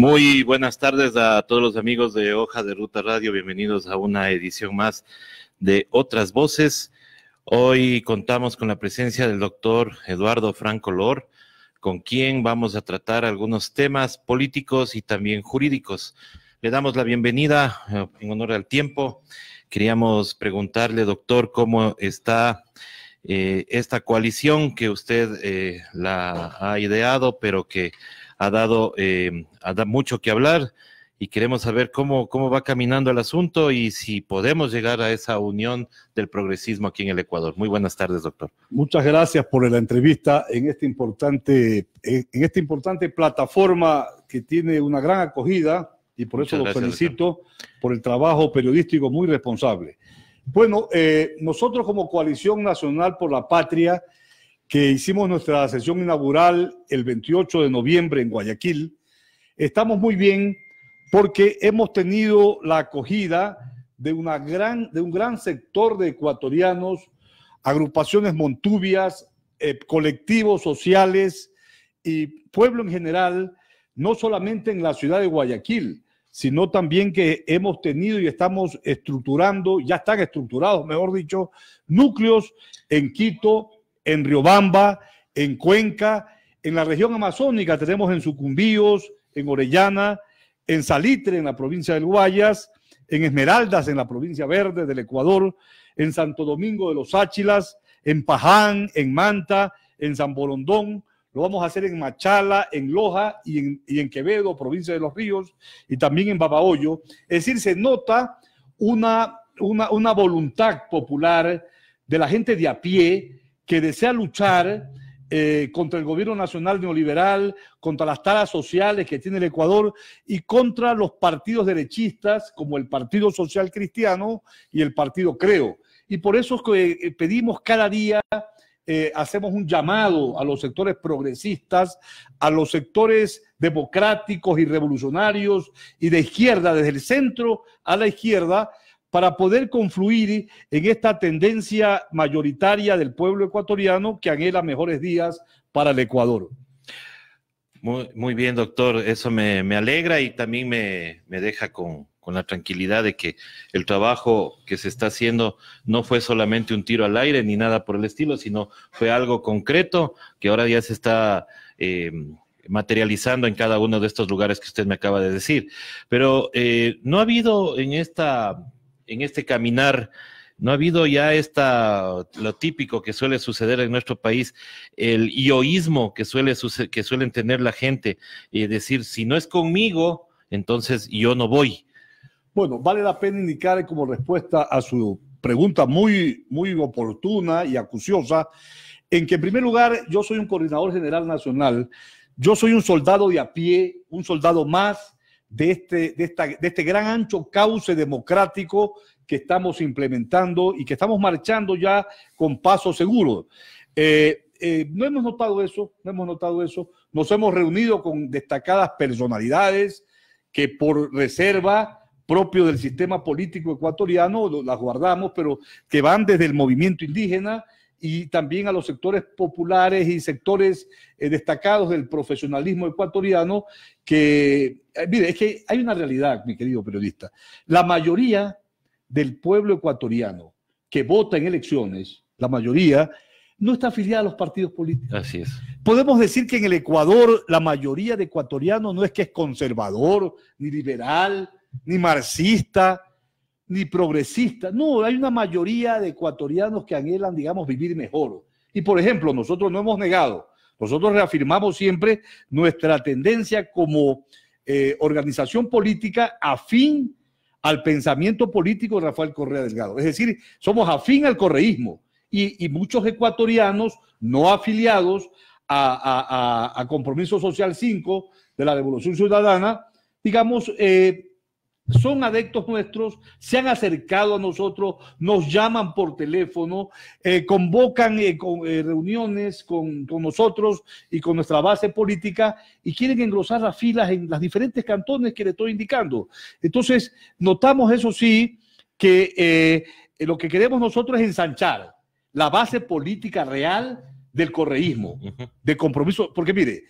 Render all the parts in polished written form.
Muy buenas tardes a todos los amigos de Hoja de Ruta Radio. Bienvenidos a una edición más de Otras Voces. Hoy contamos con la presencia del doctor Eduardo Franco Lor, con quien vamos a tratar algunos temas políticos y también jurídicos. Le damos la bienvenida en honor al tiempo. Queríamos preguntarle, doctor, cómo está esta coalición que usted la ha ideado, pero que ha dado mucho que hablar, y queremos saber cómo va caminando el asunto y si podemos llegar a esa unión del progresismo aquí en el Ecuador. Muy buenas tardes, doctor. Muchas gracias por la entrevista en esta importante plataforma que tiene una gran acogida, y por eso lo felicito por el trabajo periodístico muy responsable. Bueno, nosotros como Coalición Nacional por la Patria, que hicimos nuestra sesión inaugural el 28 de noviembre en Guayaquil, estamos muy bien porque hemos tenido la acogida de un gran sector de ecuatorianos, agrupaciones montubias, colectivos sociales y pueblo en general, no solamente en la ciudad de Guayaquil, sino también que hemos tenido y estamos estructurando, ya están estructurados, mejor dicho, núcleos en Quito, en Riobamba, en Cuenca, en la región amazónica tenemos en Sucumbíos, en Orellana, en Salitre, en la provincia del Guayas, en Esmeraldas, en la provincia verde del Ecuador, en Santo Domingo de los Áchilas, en Paján, en Manta, en San Borondón. Lo vamos a hacer en Machala, en Loja y en Quevedo, provincia de Los Ríos, y también en Babahoyo. Es decir, se nota una voluntad popular de la gente de a pie que desea luchar contra el gobierno nacional neoliberal, contra las taras sociales que tiene el Ecuador y contra los partidos derechistas como el Partido Social Cristiano y el Partido Creo. Y por eso es que pedimos cada día, hacemos un llamado a los sectores progresistas, a los sectores democráticos y revolucionarios y de izquierda, desde el centro a la izquierda, para poder confluir en esta tendencia mayoritaria del pueblo ecuatoriano que anhela mejores días para el Ecuador. Muy bien, doctor. Eso me alegra y también me deja con la tranquilidad de que el trabajo que se está haciendo no fue solamente un tiro al aire ni nada por el estilo, sino fue algo concreto que ahora ya se está materializando en cada uno de estos lugares que usted me acaba de decir. Pero no ha habido en este caminar, no ha habido ya lo típico que suele suceder en nuestro país, el yoísmo que suelen tener la gente, y decir, si no es conmigo, entonces yo no voy. Bueno, vale la pena indicar como respuesta a su pregunta muy oportuna y acuciosa, en que en primer lugar yo soy un coordinador general nacional, yo soy un soldado de a pie, un soldado más de este gran ancho cauce democrático que estamos implementando y que estamos marchando ya con paso seguro. No hemos notado eso, Nos hemos reunido con destacadas personalidades que por reserva propio del sistema político ecuatoriano las guardamos, pero que van desde el movimiento indígena y también a los sectores populares y sectores destacados del profesionalismo ecuatoriano que, mire, es que hay una realidad, mi querido periodista. La mayoría del pueblo ecuatoriano que vota en elecciones, la mayoría, no está afiliada a los partidos políticos. Así es. Podemos decir que en el Ecuador la mayoría de ecuatorianos no es que es conservador, ni liberal, ni marxista, ni progresista. No, hay una mayoría de ecuatorianos que anhelan, digamos, vivir mejor. Y, por ejemplo, nosotros no hemos negado, nosotros reafirmamos siempre nuestra tendencia como organización política afín al pensamiento político de Rafael Correa Delgado. Es decir, somos afín al correísmo y muchos ecuatorianos no afiliados a Compromiso Social 5 de la Revolución Ciudadana, digamos, son adeptos nuestros, se han acercado a nosotros, nos llaman por teléfono, convocan reuniones con nosotros y con nuestra base política y quieren engrosar las filas en las diferentes cantones que le estoy indicando. Entonces, notamos eso sí, que lo que queremos nosotros es ensanchar la base política real del correísmo, de Compromiso, porque mire,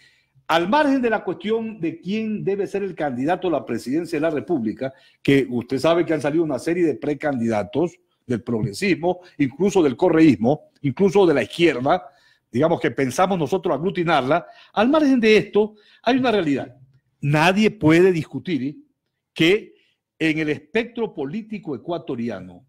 al margen de la cuestión de quién debe ser el candidato a la presidencia de la República, que usted sabe que han salido una serie de precandidatos del progresismo, incluso del correísmo, incluso de la izquierda, digamos que pensamos nosotros aglutinarla. Al margen de esto, hay una realidad. Nadie puede discutir que en el espectro político ecuatoriano,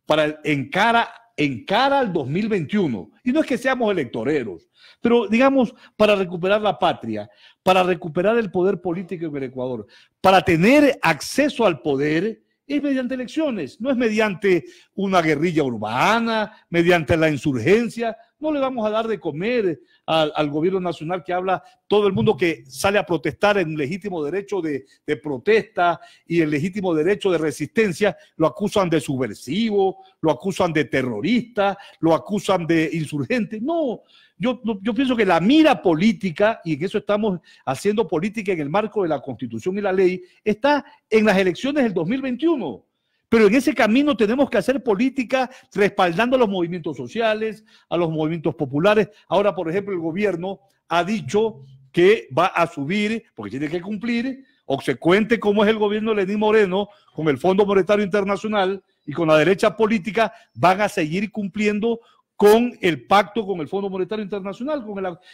para encara al 2021, y no es que seamos electoreros, pero digamos para recuperar la patria, para recuperar el poder político en el Ecuador, para tener acceso al poder, es mediante elecciones, no es mediante una guerrilla urbana, mediante la insurgencia. No le vamos a dar de comer al gobierno nacional que habla todo el mundo que sale a protestar en legítimo derecho de protesta y en legítimo derecho de resistencia, lo acusan de subversivo, lo acusan de terrorista, lo acusan de insurgente. No, yo pienso que la mira política, y en eso estamos haciendo política en el marco de la Constitución y la ley, está en las elecciones del 2021. Pero en ese camino tenemos que hacer política respaldando a los movimientos sociales, a los movimientos populares. Ahora, por ejemplo, el gobierno ha dicho que va a subir, porque tiene que cumplir, obsecuente como es el gobierno de Lenín Moreno, con el Fondo Monetario Internacional y con la derecha política, van a seguir cumpliendo con el pacto con el Fondo Monetario Internacional,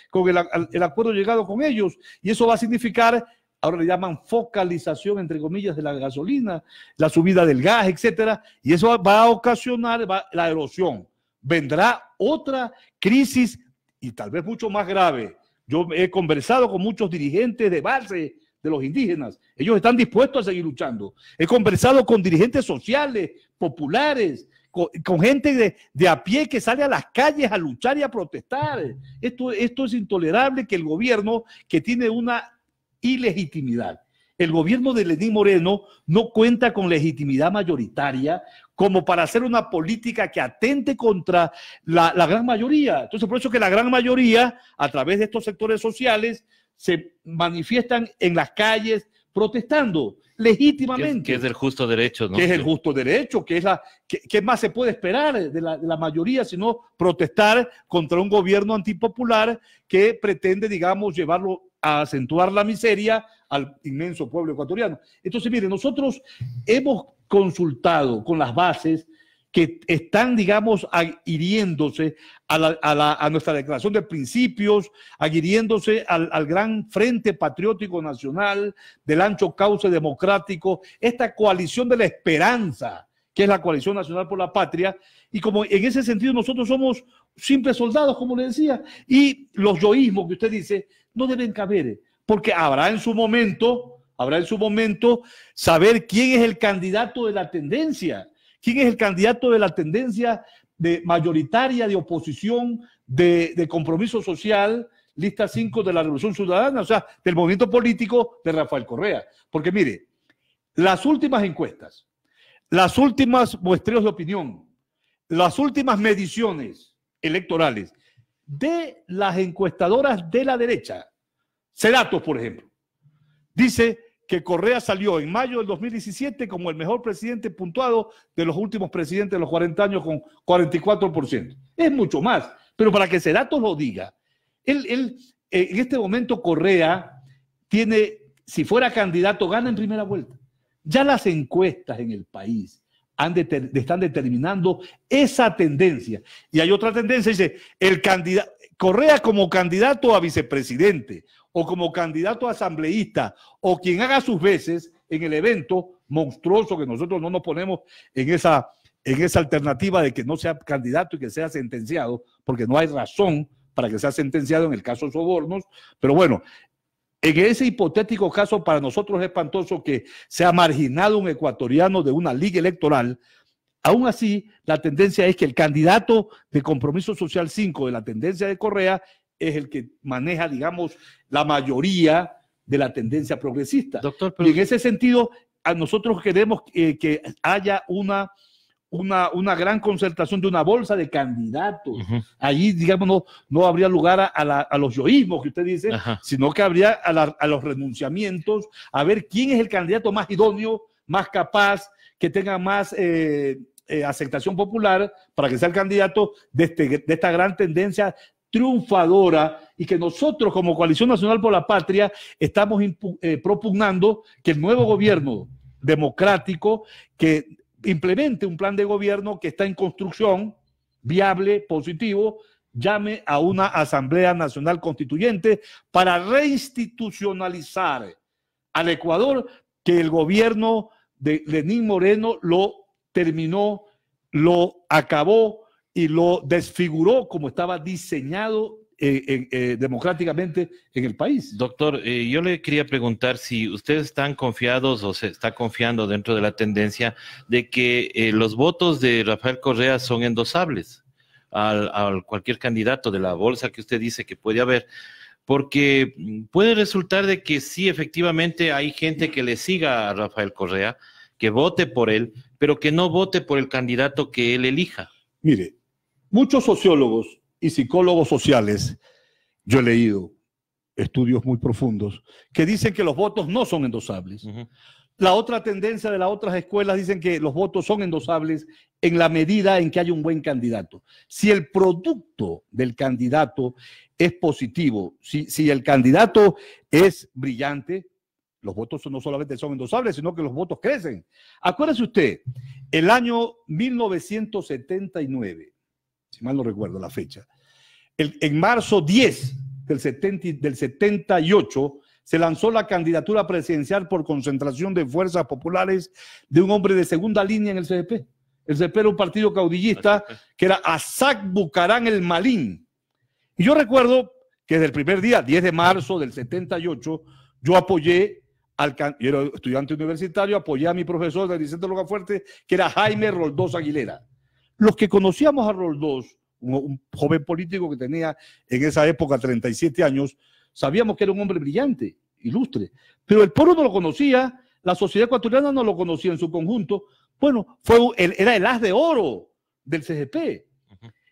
con el acuerdo llegado con ellos. Y eso va a significar, ahora le llaman focalización, entre comillas, de la gasolina, la subida del gas, etcétera, y eso va a ocasionar la erosión. Vendrá otra crisis y tal vez mucho más grave. Yo he conversado con muchos dirigentes de base de los indígenas. Ellos están dispuestos a seguir luchando. He conversado con dirigentes sociales, populares, con gente de a pie que sale a las calles a luchar y a protestar. Esto es intolerable, que el gobierno, que tiene una ilegitimidad, el gobierno de Lenín Moreno no cuenta con legitimidad mayoritaria como para hacer una política que atente contra la gran mayoría. Entonces, por eso que la gran mayoría, a través de estos sectores sociales, se manifiestan en las calles protestando legítimamente. Que es el justo derecho, ¿no? Que es el justo derecho, ¿qué más se puede esperar de la mayoría sino protestar contra un gobierno antipopular que pretende, digamos, llevarlo a acentuar la miseria al inmenso pueblo ecuatoriano? Entonces, mire, nosotros hemos consultado con las bases que están, digamos, adhiriéndose a nuestra declaración de principios, adhiriéndose al gran Frente Patriótico Nacional, del ancho cauce democrático, esta coalición de la esperanza, que es la Coalición Nacional por la Patria, y como en ese sentido nosotros somos simples soldados, como le decía, y los yoísmos que usted dice no deben caber, porque habrá en su momento saber quién es el candidato de la tendencia. ¿Quién es el candidato de la tendencia mayoritaria de oposición, de compromiso social, lista 5 de la Revolución Ciudadana, o sea, del movimiento político de Rafael Correa? Porque mire, las últimas encuestas, las últimas muestreos de opinión, las últimas mediciones electorales de las encuestadoras de la derecha, Ceratos, por ejemplo, dice que Correa salió en mayo del 2017 como el mejor presidente puntuado de los últimos presidentes de los 40 años con 44%. Es mucho más, pero para que Ceratos lo diga, en este momento Correa tiene, si fuera candidato, gana en primera vuelta. Ya las encuestas en el país están determinando esa tendencia. Y hay otra tendencia, dice, Correa como candidato a vicepresidente o como candidato a asambleísta o quien haga sus veces en el evento monstruoso, que nosotros no nos ponemos en esa alternativa de que no sea candidato y que sea sentenciado, porque no hay razón para que sea sentenciado en el caso de sobornos, pero bueno, en ese hipotético caso para nosotros es espantoso que sea marginado un ecuatoriano de una liga electoral. Aún así, la tendencia es que el candidato de Compromiso Social 5 de la tendencia de Correa es el que maneja, digamos, la mayoría de la tendencia progresista. Doctor, y en ese sentido, nosotros queremos que haya una gran concertación de una bolsa de candidatos. Allí, digamos, no habría lugar a los yoísmos que usted dice, sino que habría a los renunciamientos, a ver quién es el candidato más idóneo, más capaz, que tenga más aceptación popular para que sea el candidato de esta gran tendencia triunfadora y que nosotros como Coalición Nacional por la Patria estamos propugnando que el nuevo gobierno democrático que implemente un plan de gobierno que está en construcción, viable, positivo, llame a una Asamblea Nacional Constituyente para reinstitucionalizar al Ecuador, que el gobierno de Lenín Moreno lo terminó, lo acabó y lo desfiguró como estaba diseñado democráticamente en el país. Doctor, yo le quería preguntar si ustedes están confiados o se está confiando dentro de la tendencia de que los votos de Rafael Correa son endosables a cualquier candidato de la bolsa que usted dice que puede haber, porque puede resultar de que sí, efectivamente hay gente que le siga a Rafael Correa, que vote por él, pero que no vote por el candidato que él elija. Mire, muchos sociólogos y psicólogos sociales, yo he leído estudios muy profundos, que dicen que los votos no son endosables. La otra tendencia de las otras escuelas dicen que los votos son endosables en la medida en que hay un buen candidato. Si el producto del candidato es positivo, si el candidato es brillante, los votos no solamente son endosables, sino que los votos crecen. Acuérdese usted, el año 1979, si mal no recuerdo la fecha, en marzo 10 del 78, se lanzó la candidatura presidencial por concentración de fuerzas populares de un hombre de segunda línea en el CDP. El CDP era un partido caudillista que era Asac Bucarán el Malín. Y yo recuerdo que desde el primer día, 10 de marzo del 78, yo apoyé yo era estudiante universitario, apoyé a mi profesor de Vicente Logafuerte, que era Jaime Roldós Aguilera. Los que conocíamos a Roldós, un joven político que tenía en esa época 37 años, sabíamos que era un hombre brillante, ilustre, pero el pueblo no lo conocía, la sociedad ecuatoriana no lo conocía en su conjunto. Bueno, era el as de oro del CGP.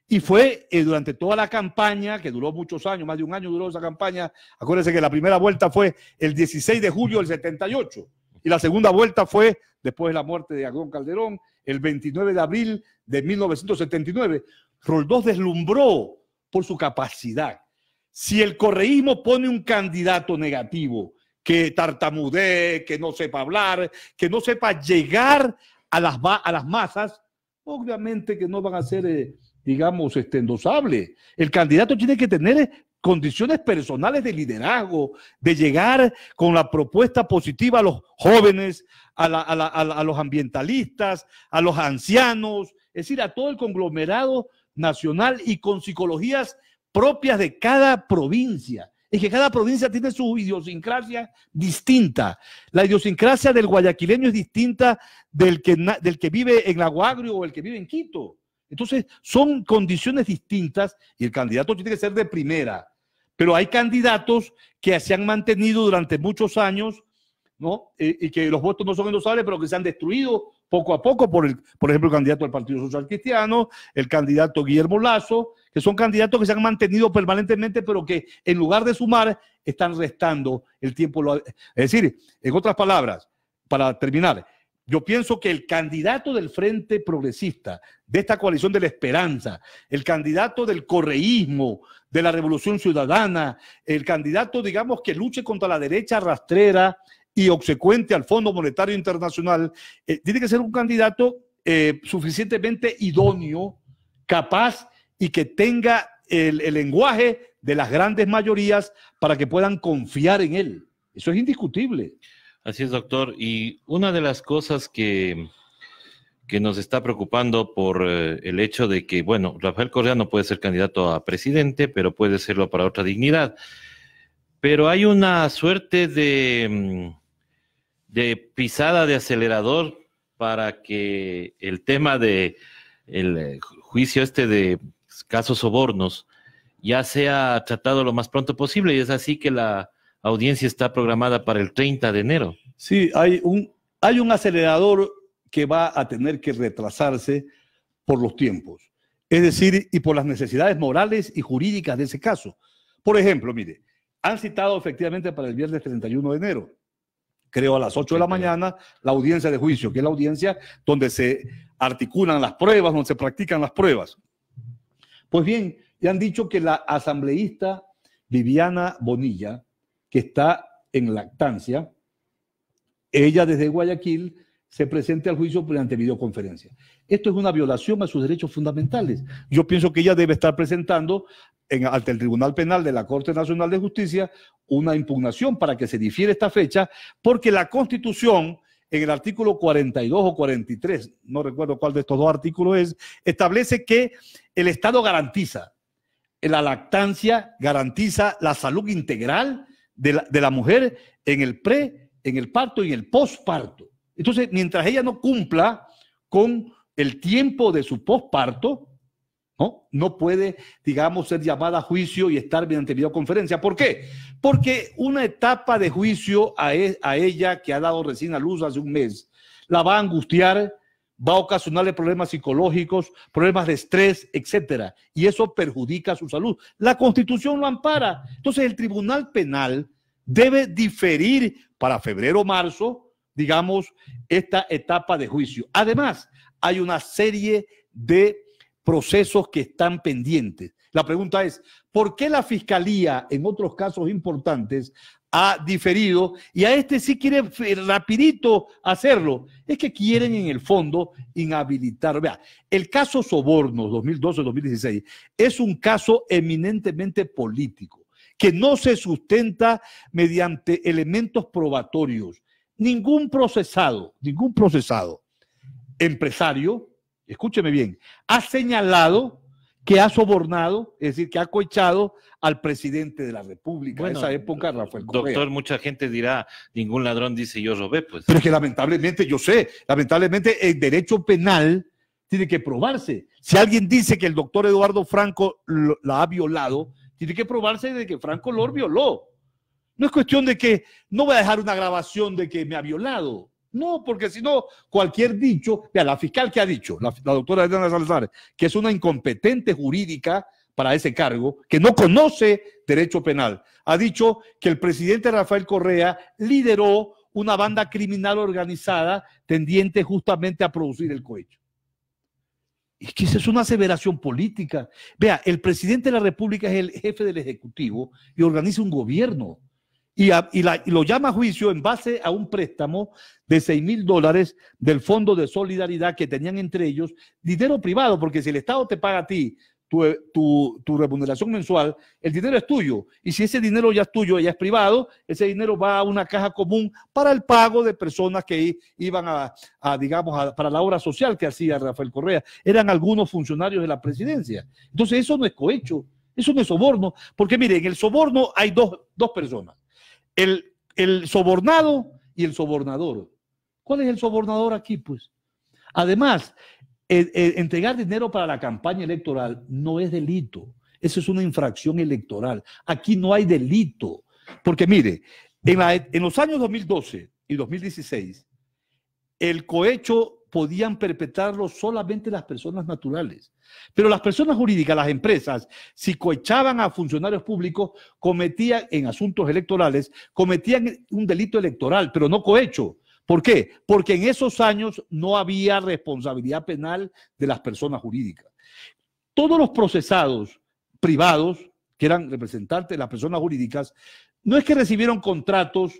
Y fue durante toda la campaña, que duró muchos años, más de un año duró esa campaña. Acuérdense que la primera vuelta fue el 16 de julio del 78 y la segunda vuelta fue después de la muerte de Agón Calderón, el 29 de abril de 1979. Roldós deslumbró por su capacidad. Si el correísmo pone un candidato negativo, que tartamudee, que no sepa hablar, que no sepa llegar a las masas, obviamente que no van a ser, digamos, endosables. El candidato tiene que tener condiciones personales de liderazgo, de llegar con la propuesta positiva a los jóvenes, a los ambientalistas, a los ancianos, es decir, a todo el conglomerado nacional y con psicologías propias de cada provincia. Es que cada provincia tiene su idiosincrasia distinta. La idiosincrasia del guayaquileño es distinta del que vive en Lago Agrio o el que vive en Quito. Entonces, son condiciones distintas y el candidato tiene que ser de primera. Pero hay candidatos que se han mantenido durante muchos años, ¿no? Y que los votos no son endosables, pero que se han destruido poco a poco, por ejemplo, el candidato del Partido Social Cristiano, el candidato Guillermo Lasso, que son candidatos que se han mantenido permanentemente, pero que en lugar de sumar, están restando el tiempo. Es decir, en otras palabras, para terminar, yo pienso que el candidato del Frente Progresista, de esta coalición de la esperanza, el candidato del correísmo, de la Revolución Ciudadana, el candidato, digamos, que luche contra la derecha rastrera y obsecuente al Fondo Monetario Internacional, tiene que ser un candidato suficientemente idóneo, capaz y que tenga el lenguaje de las grandes mayorías para que puedan confiar en él. Eso es indiscutible. Así es, doctor. Y una de las cosas que nos está preocupando por el hecho de que, bueno, Rafael Correa no puede ser candidato a presidente, pero puede serlo para otra dignidad. Pero hay una suerte de pisada de acelerador para que el tema de el juicio de casos sobornos ya sea tratado lo más pronto posible, y es así que la audiencia está programada para el 30 de enero. Sí, hay un acelerador que va a tener que retrasarse por los tiempos, es decir, y por las necesidades morales y jurídicas de ese caso. Por ejemplo, mire, han citado efectivamente para el viernes 31 de enero, creo a las 8 de la mañana, la audiencia de juicio, que es la audiencia donde se articulan las pruebas, donde se practican las pruebas. Pues bien, y han dicho que la asambleísta Viviana Bonilla, que está en lactancia, ella desde Guayaquil se presente al juicio mediante videoconferencia. Esto es una violación a sus derechos fundamentales. Yo pienso que ella debe estar presentando ante el Tribunal Penal de la Corte Nacional de Justicia una impugnación para que se difiere esta fecha, porque la Constitución, en el artículo 42 o 43, no recuerdo cuál de estos dos artículos es, establece que el Estado garantiza la lactancia, garantiza la salud integral de la mujer en el en el parto y en el posparto. Entonces, mientras ella no cumpla con el tiempo de su posparto, no puede, digamos, ser llamada a juicio y estar mediante videoconferencia. ¿Por qué? Porque una etapa de juicio a ella, que ha dado recién a luz hace un mes, la va a angustiar, va a ocasionarle problemas psicológicos, problemas de estrés, etcétera. Y eso perjudica su salud. La Constitución lo ampara. Entonces, el Tribunal Penal debe diferir para febrero o marzo, digamos, esta etapa de juicio. Además, hay una serie de procesos que están pendientes. La pregunta es, ¿por qué la Fiscalía en otros casos importantes ha diferido y a este sí quiere rapidito hacerlo? Es que quieren en el fondo inhabilitar. Vea, el caso Sobornos 2012-2016 es un caso eminentemente político que no se sustenta mediante elementos probatorios. Ningún procesado empresario, escúcheme bien, ha señalado que ha sobornado, es decir, que ha cohechado al presidente de la República en esa época, Rafael Correa. Doctor, mucha gente dirá, ningún ladrón dice yo robé, pues. Pero es que lamentablemente, yo sé, lamentablemente el derecho penal tiene que probarse. Si alguien dice que el doctor Eduardo Franco la ha violado, tiene que probarse de que Franco lo violó. No es cuestión de que no voy a dejar una grabación de que me ha violado. No, porque si no, cualquier dicho, vea, la fiscal que ha dicho, la doctora Adriana Salazar, que es una incompetente jurídica para ese cargo, que no conoce derecho penal, ha dicho que el presidente Rafael Correa lideró una banda criminal organizada tendiente justamente a producir el cohecho. Es que esa es una aseveración política. Vea, el presidente de la República es el jefe del Ejecutivo y organiza un gobierno. Y lo llama a juicio en base a un préstamo de $6,000 del Fondo de Solidaridad que tenían entre ellos, dinero privado, porque si el Estado te paga a ti tu remuneración mensual, el dinero es tuyo. Y si ese dinero ya es tuyo, ya es privado, ese dinero va a una caja común para el pago de personas que iban para la obra social que hacía Rafael Correa. Eran algunos funcionarios de la presidencia. Entonces eso no es cohecho, eso no es soborno, porque miren, en el soborno hay dos personas. El sobornado y el sobornador. ¿Cuál es el sobornador aquí, pues? Además, entregar dinero para la campaña electoral no es delito. Eso es una infracción electoral. Aquí no hay delito. Porque mire, en los años 2012 y 2016, el cohecho podían perpetrarlo solamente las personas naturales. Pero las personas jurídicas, las empresas, si cohechaban a funcionarios públicos, cometían, en asuntos electorales, cometían un delito electoral, pero no cohecho. ¿Por qué? Porque en esos años no había responsabilidad penal de las personas jurídicas. Todos los procesados privados, que eran representantes de las personas jurídicas, no es que recibieron contratos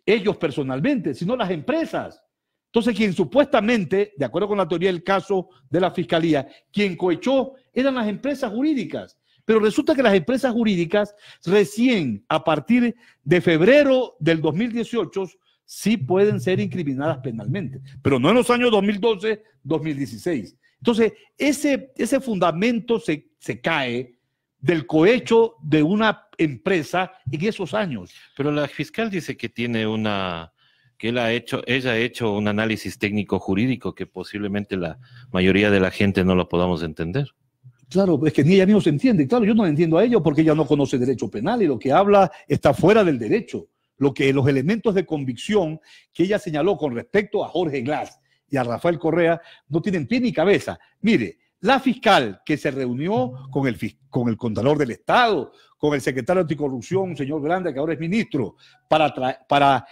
ellos personalmente, sino las empresas. Entonces, quien supuestamente, de acuerdo con la teoría del caso de la Fiscalía, quien cohechó eran las empresas jurídicas. Pero resulta que las empresas jurídicas recién a partir de febrero del 2018 sí pueden ser incriminadas penalmente, pero no en los años 2012, 2016. Entonces, ese fundamento se cae del cohecho de una empresa en esos años. Pero la fiscal dice que tiene que ella ha hecho un análisis técnico jurídico que posiblemente la mayoría de la gente no lo podamos entender. Claro, es que ni ella misma se entiende. Claro, yo no entiendo a ello porque ella no conoce derecho penal y lo que habla está fuera del derecho. Los elementos de convicción que ella señaló con respecto a Jorge Glass y a Rafael Correa no tienen pie ni cabeza. Mire, la fiscal que se reunió con el Contralor del Estado, con el secretario de Anticorrupción, señor Grande, que ahora es ministro, para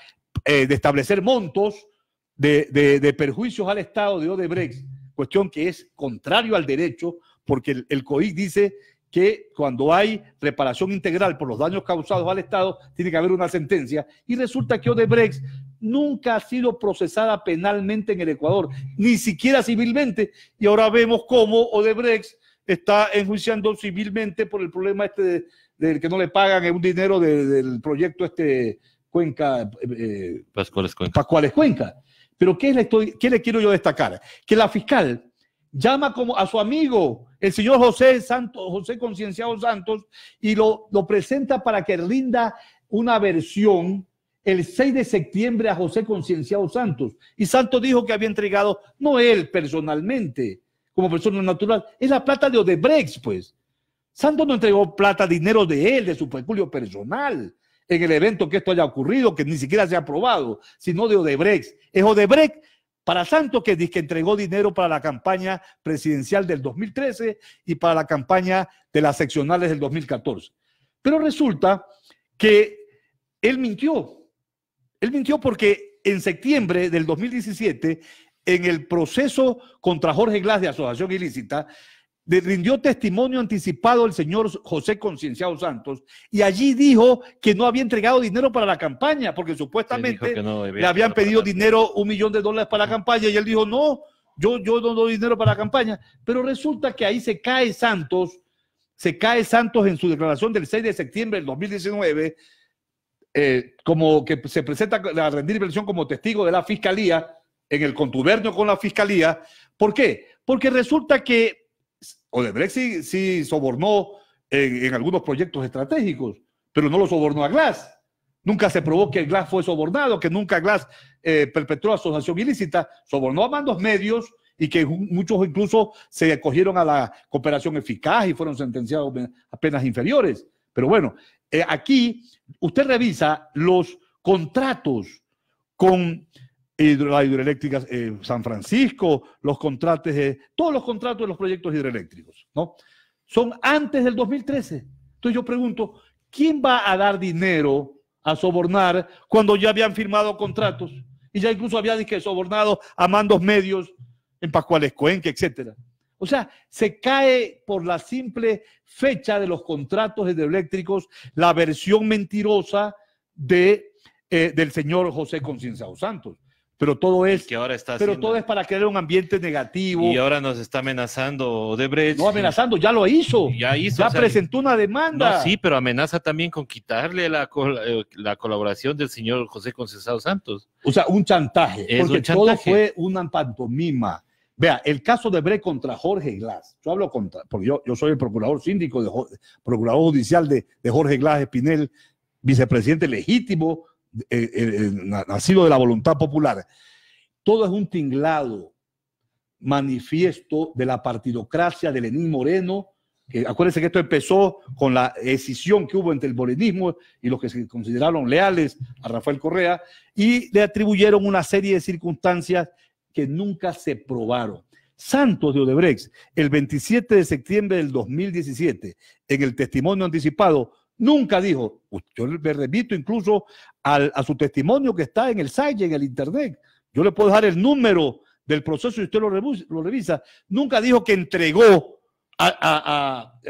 establecer montos de perjuicios al Estado de Odebrecht, cuestión que es contrario al derecho, porque el COIC dice que cuando hay reparación integral por los daños causados al Estado, tiene que haber una sentencia. Y resulta que Odebrecht nunca ha sido procesada penalmente en el Ecuador, ni siquiera civilmente. Y ahora vemos cómo Odebrecht está enjuiciando civilmente por el problema del que no le pagan un dinero del proyecto Cuenca, Pascuales Cuenca. Pero ¿qué le quiero yo destacar? Que la fiscal llama como a su amigo, el señor José Concienciado Santos, y lo presenta para que rinda una versión el 6 de septiembre a José Concienciado Santos. Y Santos dijo que había entregado, no él personalmente, como persona natural, es la plata de Odebrecht, pues. Santos no entregó plata, dinero de él, de su peculio personal, en el evento que esto haya ocurrido, que ni siquiera se ha aprobado, sino de Odebrecht. Es Odebrecht para Santos que dice que entregó dinero para la campaña presidencial del 2013 y para la campaña de las seccionales del 2014. Pero resulta que él mintió. Él mintió porque en septiembre del 2017, en el proceso contra Jorge Glass de asociación ilícita, rindió testimonio anticipado el señor José Concienciado Santos y allí dijo que no había entregado dinero para la campaña porque supuestamente le habían pedido dinero, $1 millón para la campaña, y él dijo no, yo no doy dinero para la campaña. Pero resulta que ahí se cae Santos en su declaración del 6 de septiembre del 2019, como que se presenta a rendir versión como testigo de la fiscalía en el contubernio con la fiscalía. ¿Por qué? Porque resulta que Odebrecht sí sobornó en algunos proyectos estratégicos, pero no lo sobornó a Glass. Nunca se probó que Glass fue sobornado, que nunca Glass perpetró asociación ilícita. Sobornó a mandos medios y que muchos incluso se acogieron a la cooperación eficaz y fueron sentenciados a penas inferiores. Pero bueno, aquí usted revisa los contratos con la hidroeléctrica San Francisco, los contratos todos los contratos de los proyectos hidroeléctricos, ¿no? Son antes del 2013. Entonces yo pregunto, ¿quién va a dar dinero a sobornar cuando ya habían firmado contratos y ya incluso había sobornado a mandos medios en Pascuales Cuenca, etcétera? O sea, se cae por la simple fecha de los contratos hidroeléctricos la versión mentirosa del señor José Concienciado Santos. Pero todo es para crear un ambiente negativo. Y ahora nos está amenazando Odebrecht. No amenazando, ya lo hizo. Ya presentó una demanda. No, sí, pero amenaza también con quitarle la colaboración del señor José Conceição Santos. O sea, un chantaje. Todo fue una pantomima. Vea, el caso de Odebrecht contra Jorge Glass. Yo hablo porque yo soy el procurador síndico, procurador judicial de Jorge Glass Espinel, vicepresidente legítimo, nacido de la voluntad popular. Todo es un tinglado manifiesto de la partidocracia de Lenín Moreno. Acuérdense que esto empezó con la escisión que hubo entre el morenismo y los que se consideraron leales a Rafael Correa, y le atribuyeron una serie de circunstancias que nunca se probaron. Santos de Odebrecht, el 27 de septiembre del 2017, en el testimonio anticipado, nunca dijo, yo me remito incluso a su testimonio que está en el site, en el internet. Yo le puedo dejar el número del proceso y usted lo revisa. Nunca dijo que entregó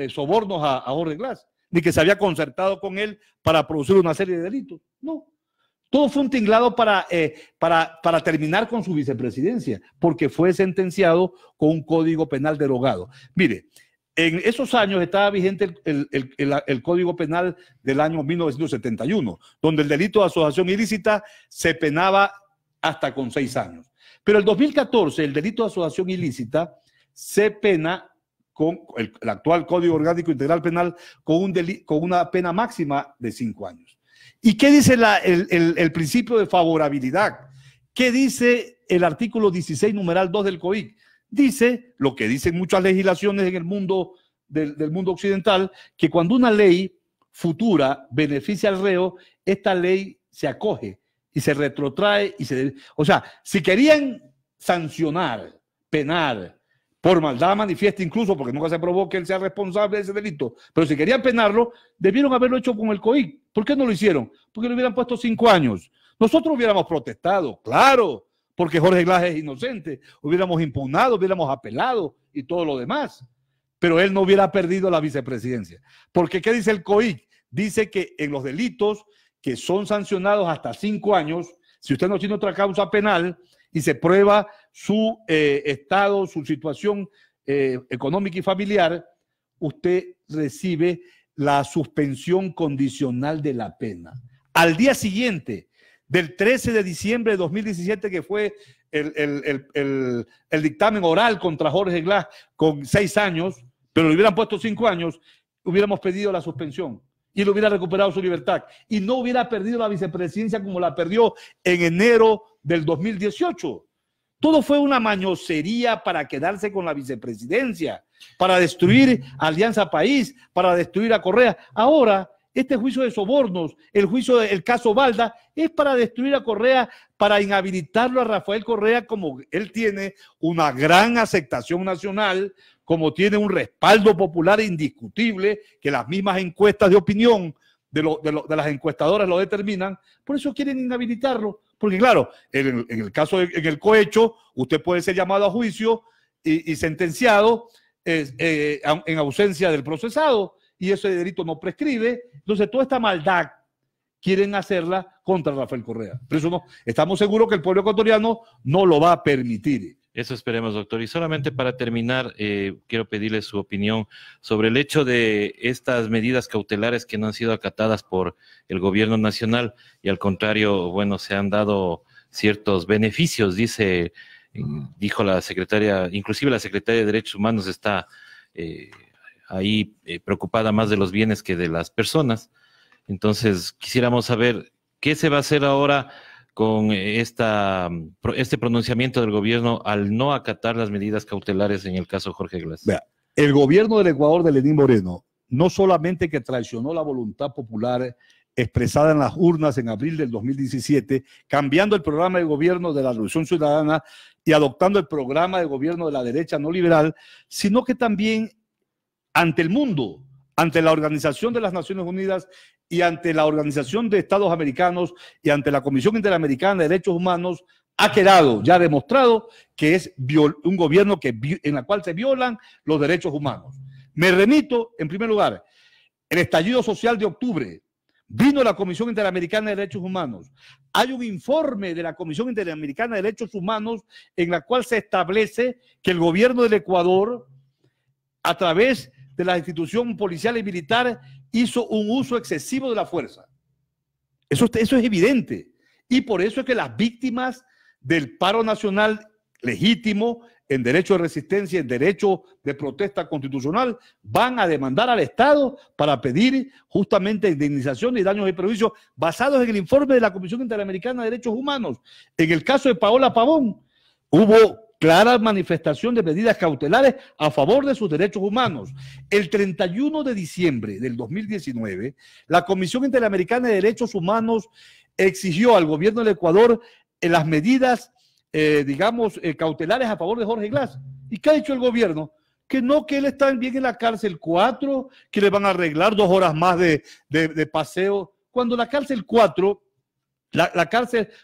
sobornos a Jorge Glass, ni que se había concertado con él para producir una serie de delitos. No. Todo fue un tinglado para terminar con su vicepresidencia, porque fue sentenciado con un código penal derogado. Mire, en esos años estaba vigente el Código Penal del año 1971, donde el delito de asociación ilícita se penaba hasta con 6 años. Pero en el 2014, el delito de asociación ilícita se pena con el actual Código Orgánico Integral Penal con una pena máxima de 5 años. ¿Y qué dice el principio de favorabilidad? ¿Qué dice el artículo 16, numeral 2 del COIC? Dice lo que dicen muchas legislaciones en el mundo del mundo occidental, que cuando una ley futura beneficia al reo, esta ley se acoge y se retrotrae. O sea, si querían sancionar, penar por maldad manifiesta, incluso porque nunca se probó que él sea responsable de ese delito, pero si querían penarlo, debieron haberlo hecho con el COIC. ¿Por qué no lo hicieron? Porque le hubieran puesto 5 años. Nosotros hubiéramos protestado, claro, porque Jorge Glass es inocente, hubiéramos impugnado, hubiéramos apelado y todo lo demás. pero él no hubiera perdido la vicepresidencia. Porque ¿qué dice el COIC? Dice que en los delitos que son sancionados hasta 5 años, si usted no tiene otra causa penal y se prueba su estado, su situación económica y familiar, usted recibe la suspensión condicional de la pena. Al día siguiente, del 13 de diciembre de 2017, que fue el dictamen oral contra Jorge Glass con 6 años, pero le hubieran puesto 5 años, hubiéramos pedido la suspensión y él hubiera recuperado su libertad y no hubiera perdido la vicepresidencia como la perdió en enero del 2018. Todo fue una mañosería para quedarse con la vicepresidencia, para destruir Alianza País, para destruir a Correa. Ahora, este juicio de sobornos, el caso Balda, es para destruir a Correa, para inhabilitarlo a Rafael Correa, como él tiene una gran aceptación nacional, como tiene un respaldo popular indiscutible, que las mismas encuestas de opinión de las encuestadoras lo determinan. Por eso quieren inhabilitarlo, porque claro, en el caso, en el cohecho, usted puede ser llamado a juicio y sentenciado en ausencia del procesado, y ese delito no prescribe. Entonces toda esta maldad quieren hacerla contra Rafael Correa. Pero eso no, estamos seguros que el pueblo ecuatoriano no lo va a permitir. Eso esperemos, doctor. Y solamente para terminar, quiero pedirle su opinión sobre el hecho de estas medidas cautelares que no han sido acatadas por el gobierno nacional y al contrario, bueno, se han dado ciertos beneficios, dijo la secretaria, inclusive la secretaria de Derechos Humanos está ahí preocupada más de los bienes que de las personas. Entonces, quisiéramos saber qué se va a hacer ahora con este pronunciamiento del gobierno al no acatar las medidas cautelares en el caso Jorge Glass. Vea, el gobierno del Ecuador de Lenín Moreno no solamente que traicionó la voluntad popular expresada en las urnas en abril del 2017, cambiando el programa de gobierno de la Revolución Ciudadana y adoptando el programa de gobierno de la derecha no liberal, sino que también ante el mundo, ante la Organización de las Naciones Unidas y ante la Organización de Estados Americanos y ante la Comisión Interamericana de Derechos Humanos, ha quedado ya demostrado que es un gobierno en el cual se violan los derechos humanos. Me remito, en primer lugar, el estallido social de octubre. Vino la Comisión Interamericana de Derechos Humanos. Hay un informe de la Comisión Interamericana de Derechos Humanos en la cual se establece que el gobierno del Ecuador, a través de la institución policial y militar, hizo un uso excesivo de la fuerza. Eso es evidente. Y por eso es que las víctimas del paro nacional legítimo, en derecho de resistencia, en derecho de protesta constitucional, van a demandar al Estado para pedir justamente indemnización y daños y perjuicios basados en el informe de la Comisión Interamericana de Derechos Humanos. En el caso de Paola Pavón, hubo clara manifestación de medidas cautelares a favor de sus derechos humanos. El 31 de diciembre del 2019, la Comisión Interamericana de Derechos Humanos exigió al gobierno del Ecuador las medidas, cautelares a favor de Jorge Glass. ¿Y qué ha dicho el gobierno? Que no, que él está bien en la cárcel 4, que le van a arreglar 2 horas más de paseo. Cuando la cárcel 4,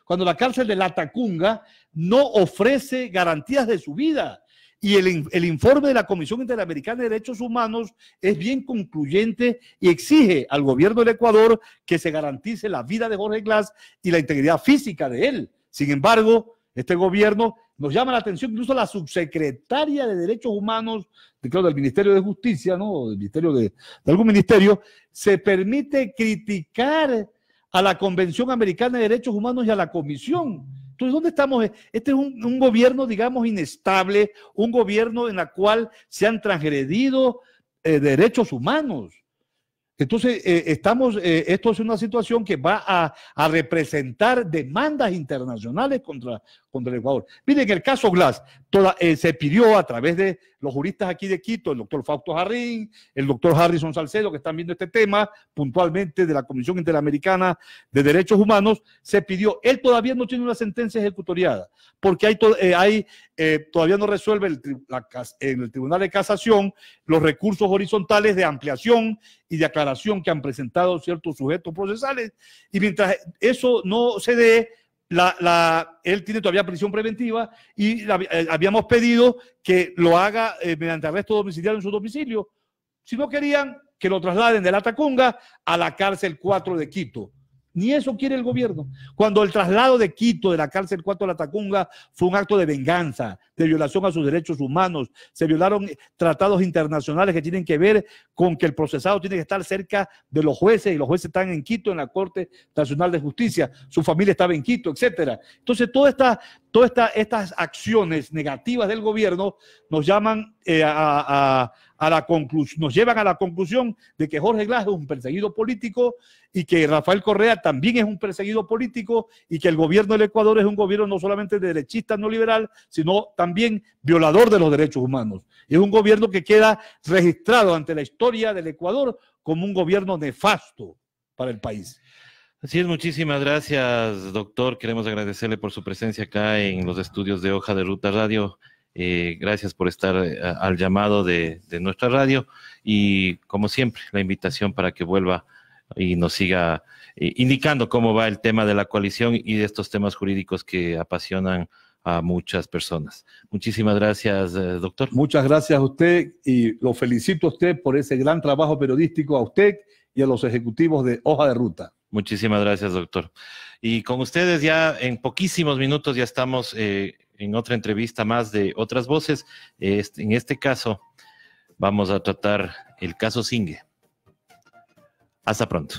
cuando la cárcel de La Tacunga no ofrece garantías de su vida. Y el informe de la Comisión Interamericana de Derechos Humanos es bien concluyente y exige al gobierno del Ecuador que se garantice la vida de Jorge Glass y la integridad física de él. Sin embargo, este gobierno nos llama la atención, incluso la subsecretaria de Derechos Humanos, creo del Ministerio de Justicia, ¿no? Del ministerio de algún ministerio, se permite criticar a la Convención Americana de Derechos Humanos y a la Comisión. Entonces, ¿dónde estamos? Este es un gobierno, digamos, inestable, un gobierno en el cual se han transgredido derechos humanos. Entonces, esto es una situación que va a representar demandas internacionales contra el Ecuador. Miren, en el caso Glass, se pidió a través de los juristas aquí de Quito, el doctor Fausto Jarrín, el doctor Harrison Salcedo, que están viendo este tema puntualmente de la Comisión Interamericana de Derechos Humanos, se pidió, él todavía no tiene una sentencia ejecutoriada, porque todavía no resuelve en el Tribunal de Casación los recursos horizontales de ampliación y de aclaración que han presentado ciertos sujetos procesales, y mientras eso no se dé, él tiene todavía prisión preventiva y habíamos pedido que lo haga mediante arresto domiciliario en su domicilio. Si no querían, que lo trasladen de la Tacunga a la cárcel 4 de Quito. Ni eso quiere el gobierno. Cuando el traslado de Quito, de la cárcel 4 de la Tacunga, fue un acto de venganza, de violación a sus derechos humanos. Se violaron tratados internacionales que tienen que ver con que el procesado tiene que estar cerca de los jueces, y los jueces están en Quito, en la Corte Nacional de Justicia. Su familia estaba en Quito, etcétera. Entonces, todas estas acciones negativas del gobierno nos llaman nos llevan a la conclusión de que Jorge Glass es un perseguido político y que Rafael Correa también es un perseguido político y que el gobierno del Ecuador es un gobierno no solamente derechista neoliberal, sino también violador de los derechos humanos. Es un gobierno que queda registrado ante la historia del Ecuador como un gobierno nefasto para el país. Así es, muchísimas gracias, doctor. Queremos agradecerle por su presencia acá en los estudios de Hoja de Ruta Radio. Gracias por estar al llamado de nuestra radio y, como siempre, la invitación para que vuelva y nos siga indicando cómo va el tema de la coalición y de estos temas jurídicos que apasionan a muchas personas. Muchísimas gracias, doctor. Muchas gracias a usted y lo felicito a usted por ese gran trabajo periodístico, a usted y a los ejecutivos de Hoja de Ruta. Muchísimas gracias, doctor. Y con ustedes ya en poquísimos minutos ya estamos en otra entrevista más de Otras Voces. En este caso vamos a tratar el caso Singue. Hasta pronto.